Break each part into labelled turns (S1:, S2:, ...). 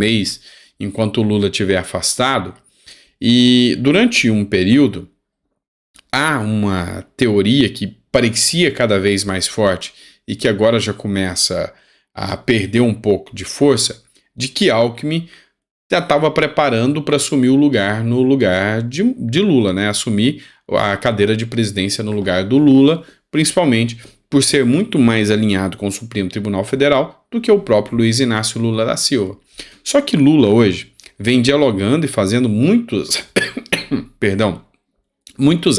S1: mês, enquanto o Lula estiver afastado. E durante um período, há uma teoria que parecia cada vez mais forte e que agora já começa a perder um pouco de força, de que Alckmin já estava preparando para assumir o lugar no lugar de Lula, né? Assumir a cadeira de presidência no lugar do Lula, principalmente por ser muito mais alinhado com o Supremo Tribunal Federal do que o próprio Luiz Inácio Lula da Silva. Só que Lula hoje vem dialogando e fazendo muitos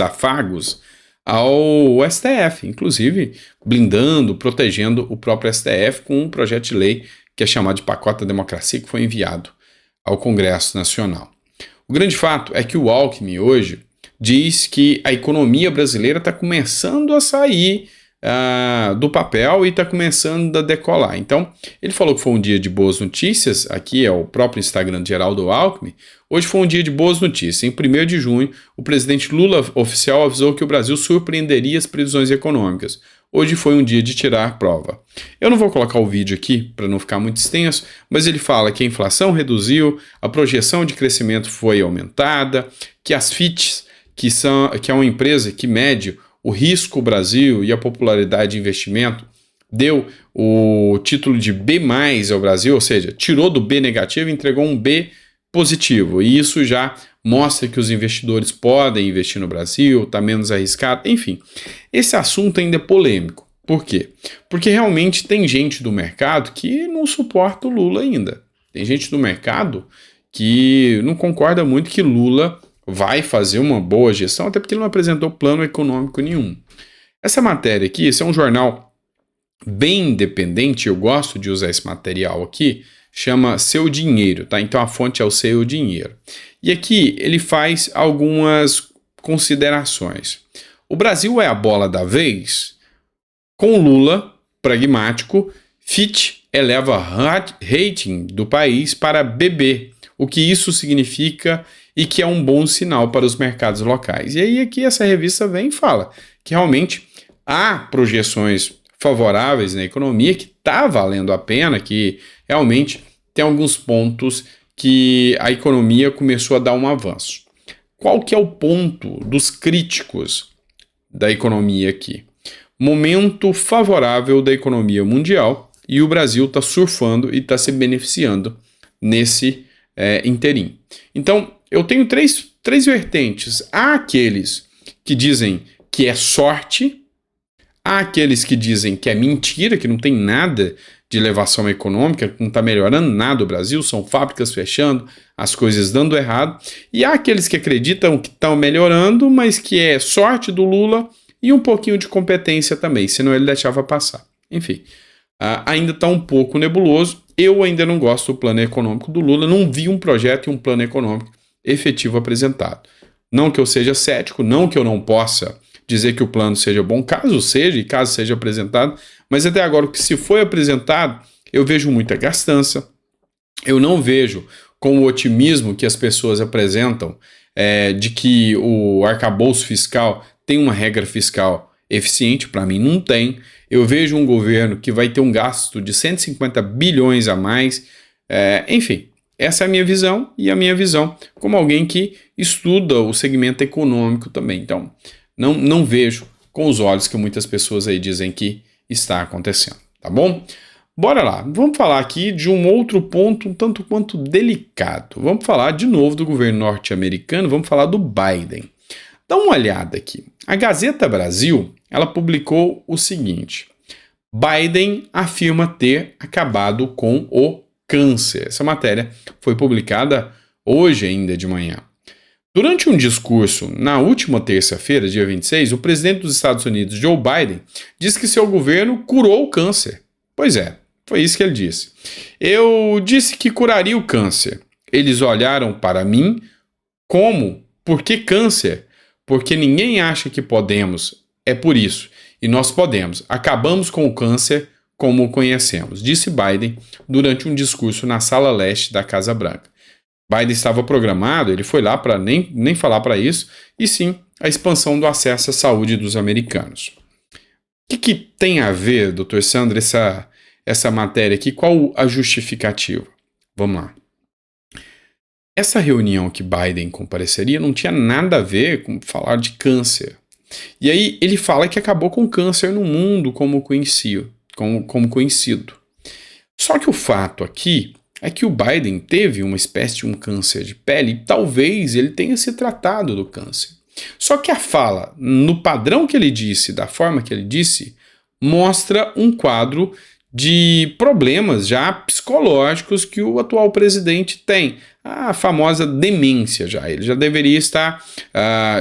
S1: afagos ao STF, inclusive blindando, protegendo o próprio STF com um projeto de lei que é chamado de Pacote da Democracia, que foi enviado ao Congresso Nacional. O grande fato é que o Alckmin hoje diz que a economia brasileira está começando a sair do papel e está começando a decolar. Então, ele falou que foi um dia de boas notícias, aqui é o próprio Instagram de Geraldo Alckmin. Hoje foi um dia de boas notícias. Em 1º de junho, o presidente Lula oficial avisou que o Brasil surpreenderia as previsões econômicas. Hoje foi um dia de tirar a prova. Eu não vou colocar o vídeo aqui para não ficar muito extenso, mas ele fala que a inflação reduziu, a projeção de crescimento foi aumentada, que as Fitch, que é uma empresa que mede o risco Brasil e a popularidade de investimento, deu o título de B+ ao Brasil, ou seja, tirou do B negativo e entregou um B positivo. E isso já mostra que os investidores podem investir no Brasil, está menos arriscado, enfim. Esse assunto ainda é polêmico. Por quê? Porque realmente tem gente do mercado que não suporta o Lula ainda. Tem gente do mercado que não concorda muito que Lula vai fazer uma boa gestão, até porque ele não apresentou plano econômico nenhum. Essa matéria aqui, esse é um jornal bem independente, eu gosto de usar esse material aqui, chama Seu Dinheiro, tá? Então a fonte é o Seu Dinheiro. E aqui ele faz algumas considerações. O Brasil é a bola da vez? Com Lula, pragmático, Fitch eleva rating do país para BB, o que isso significa e que é um bom sinal para os mercados locais. E aí aqui essa revista vem e fala que realmente há projeções favoráveis na economia, que está valendo a pena, que realmente tem alguns pontos que a economia começou a dar um avanço. Qual que é o ponto dos críticos da economia aqui? Momento favorável da economia mundial e o Brasil está surfando e está se beneficiando nesse interim. Então, eu tenho três vertentes. Há aqueles que dizem que é sorte, há aqueles que dizem que é mentira, que não tem nada de elevação econômica, que não está melhorando nada o Brasil, são fábricas fechando, as coisas dando errado, e há aqueles que acreditam que estão melhorando, mas que é sorte do Lula e um pouquinho de competência também, senão ele deixava passar. Enfim, ainda está um pouco nebuloso. Eu ainda não gosto do plano econômico do Lula, não vi um projeto e um plano econômico efetivo apresentado. Não que eu seja cético, não que eu não possa dizer que o plano seja bom, caso seja e caso seja apresentado, mas até agora o que se foi apresentado, eu vejo muita gastança, eu não vejo com o otimismo que as pessoas apresentam de que o arcabouço fiscal tem uma regra fiscal eficiente, para mim não tem. Eu vejo um governo que vai ter um gasto de 150 bilhões a mais, enfim. Essa é a minha visão e a minha visão como alguém que estuda o segmento econômico também. Então, não vejo com os olhos que muitas pessoas aí dizem que está acontecendo, tá bom? Bora lá, vamos falar aqui de um outro ponto um tanto quanto delicado. Vamos falar de novo do governo norte-americano, vamos falar do Biden. Dá uma olhada aqui. A Gazeta Brasil, ela publicou o seguinte: Biden afirma ter acabado com o câncer. Essa matéria foi publicada hoje ainda de manhã. Durante um discurso na última terça-feira, dia 26, o presidente dos Estados Unidos, Joe Biden, disse que seu governo curou o câncer. Pois é, foi isso que ele disse. Eu disse que curaria o câncer. Eles olharam para mim como? Por que câncer? Porque ninguém acha que podemos. É por isso. E nós podemos. Acabamos com o câncer como o conhecemos, disse Biden durante um discurso na sala leste da Casa Branca. Biden estava programado, ele foi lá para nem falar para isso, e sim a expansão do acesso à saúde dos americanos. O que tem a ver, doutor Sandro, essa matéria aqui? Qual a justificativa? Vamos lá. Essa reunião que Biden compareceria não tinha nada a ver com falar de câncer. E aí ele fala que acabou com o câncer no mundo como conhecido. Só que o fato aqui é que o Biden teve uma espécie de um câncer de pele e talvez ele tenha se tratado do câncer. Só que a fala, no padrão que ele disse, da forma que ele disse, mostra um quadro de problemas já psicológicos que o atual presidente tem. A famosa demência já. Ele já deveria estar,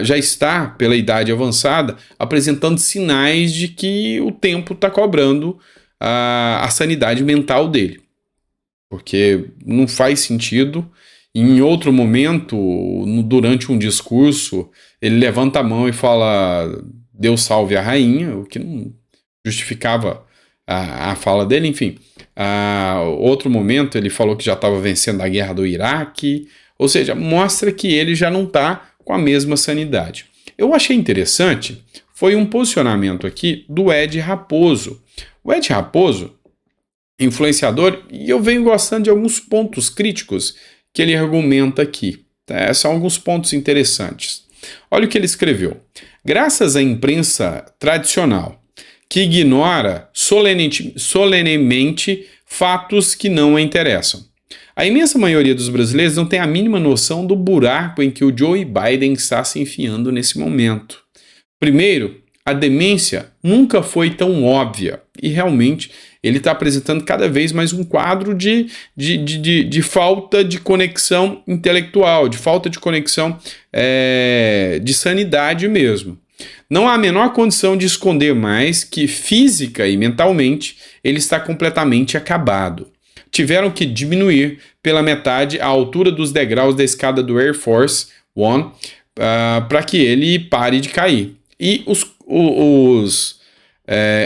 S1: já está, pela idade avançada, apresentando sinais de que o tempo está cobrando a sanidade mental dele. Porque não faz sentido. Em outro momento, durante um discurso, ele levanta a mão e fala Deus salve a rainha, o que não justificava a fala dele, enfim. Outro momento ele falou que já estava vencendo a guerra do Iraque, ou seja, mostra que ele já não está com a mesma sanidade. Eu achei interessante, foi um posicionamento aqui do Ed Raposo. O Ed Raposo, influenciador, e eu venho gostando de alguns pontos críticos que ele argumenta aqui. São alguns pontos interessantes. Olha o que ele escreveu. Graças à imprensa tradicional, que ignora solenemente fatos que não a interessam. A imensa maioria dos brasileiros não tem a mínima noção do buraco em que o Joe Biden está se enfiando nesse momento. Primeiro, a demência nunca foi tão óbvia e realmente ele está apresentando cada vez mais um quadro de falta de conexão intelectual, de falta de conexão de sanidade mesmo. Não há a menor condição de esconder mais que física e mentalmente ele está completamente acabado. Tiveram que diminuir pela metade a altura dos degraus da escada do Air Force One para que ele pare de cair. E os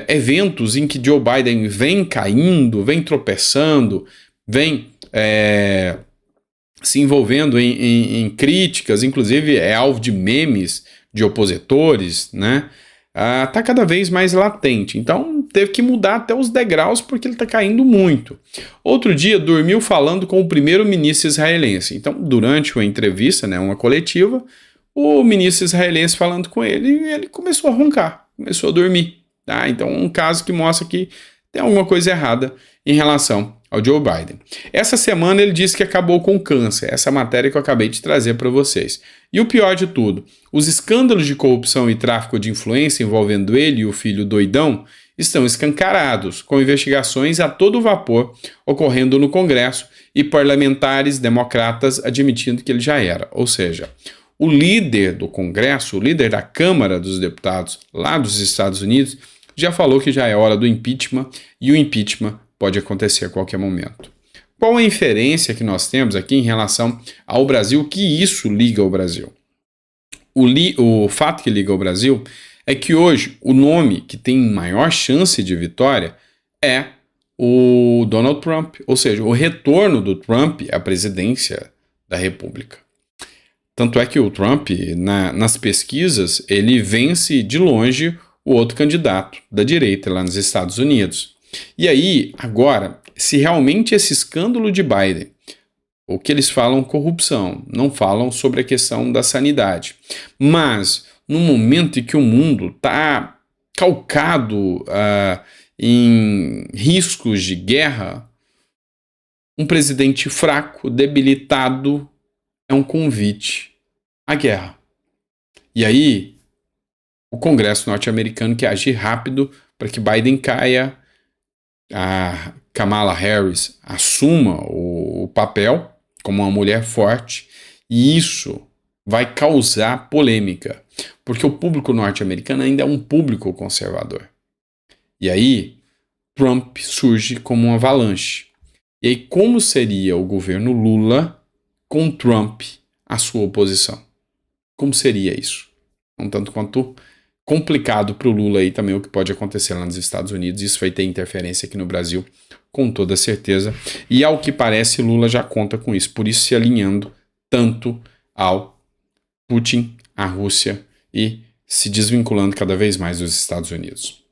S1: eventos em que Joe Biden vem caindo, vem tropeçando, vem se envolvendo em críticas, inclusive é alvo de memes de opositores, né? Tá cada vez mais latente. Então teve que mudar até os degraus porque ele está caindo muito. Outro dia dormiu falando com o primeiro-ministro israelense. Então, durante uma entrevista, né, uma coletiva, o ministro israelense falando com ele e ele começou a roncar, começou a dormir. Tá? Então, um caso que mostra que tem alguma coisa errada em relação ao Joe Biden. Essa semana ele disse que acabou com o câncer, essa matéria que eu acabei de trazer para vocês. E o pior de tudo, os escândalos de corrupção e tráfico de influência envolvendo ele e o filho doidão estão escancarados, com investigações a todo vapor ocorrendo no Congresso e parlamentares democratas admitindo que ele já era. Ou seja, o líder do Congresso, o líder da Câmara dos Deputados lá dos Estados Unidos, já falou que já é hora do impeachment e o impeachment pode acontecer a qualquer momento. Qual a inferência que nós temos aqui em relação ao Brasil, que isso liga ao Brasil? O fato que liga ao Brasil é que hoje o nome que tem maior chance de vitória é o Donald Trump, ou seja, o retorno do Trump à presidência da República. Tanto é que o Trump, nas pesquisas, ele vence de longe o outro candidato da direita lá nos Estados Unidos. E aí, agora, se realmente esse escândalo de Biden, o que eles falam corrupção, não falam sobre a questão da sanidade, mas no momento em que o mundo está calcado em riscos de guerra, um presidente fraco, debilitado, é um convite à guerra. E aí, o Congresso norte-americano quer agir rápido para que Biden caia, a Kamala Harris assuma o papel como uma mulher forte, e isso vai causar polêmica, porque o público norte-americano ainda é um público conservador. E aí, Trump surge como uma avalanche. E aí, como seria o governo Lula com Trump à sua oposição? Como seria isso? Um tanto quanto complicado para o Lula aí também o que pode acontecer lá nos Estados Unidos. Isso vai ter interferência aqui no Brasil, com toda certeza. E ao que parece, Lula já conta com isso. Por isso se alinhando tanto ao Putin, à Rússia e se desvinculando cada vez mais dos Estados Unidos.